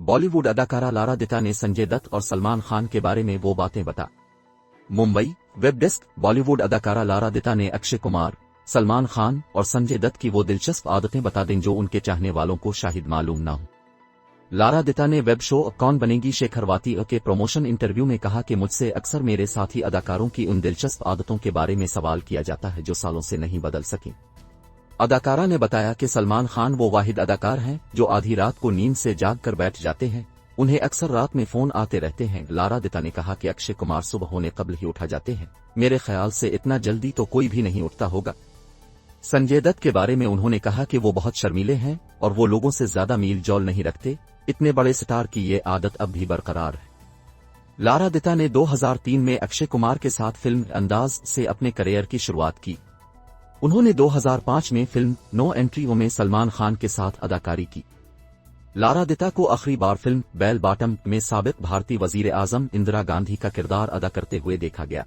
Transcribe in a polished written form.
बॉलीवुड अदाकारा लारा दत्ता ने संजय दत्त और सलमान खान के बारे में वो बातें बता। Mumbai web desk. बॉलीवुड अदाकारा लारा दत्ता ने अक्षय कुमार, सलमान खान और संजय दत्त की वो दिलचस्प आदतें बता दें जो उनके चाहने वालों को शायद मालूम न हो। लारा दत्ता ने वेब शो कौन बनेगी शेखरवती के प्रमोशन इंटरव्यू में कहा कि मुझसे अक्सर मेरे साथी अदाकारों की उन दिलचस्प आदतों के बारे में सवाल किया जाता है जो सालों से नहीं बदल सकी। अदाकारा ने बताया कि सलमान खान वो वाहिद अदाकार हैं जो आधी रात को नींद से जाग कर बैठ जाते हैं, उन्हें अक्सर रात में फोन आते रहते हैं। लारा दत्ता ने कहा कि अक्षय कुमार सुबह होने कबल ही उठा जाते हैं, मेरे ख्याल से इतना जल्दी तो कोई भी नहीं उठता होगा। संजय दत्त के बारे में उन्होंने कहा कि वो बहुत शर्मीले हैं और वो लोगों से ज्यादा मील जौल नहीं रखते, इतने बड़े स्टार की ये आदत अब भी बरकरार है। लारा दत्ता ने 2003 में अक्षय कुमार के साथ फिल्म अंदाज से अपने करियर की शुरुआत की। उन्होंने 2005 में फिल्म नो एंट्री में सलमान खान के साथ अदाकारी की। लारा दत्ता को आखिरी बार फिल्म बेल बॉटम में साबिक भारतीय वजीर आजम इंदिरा गांधी का किरदार अदा करते हुए देखा गया।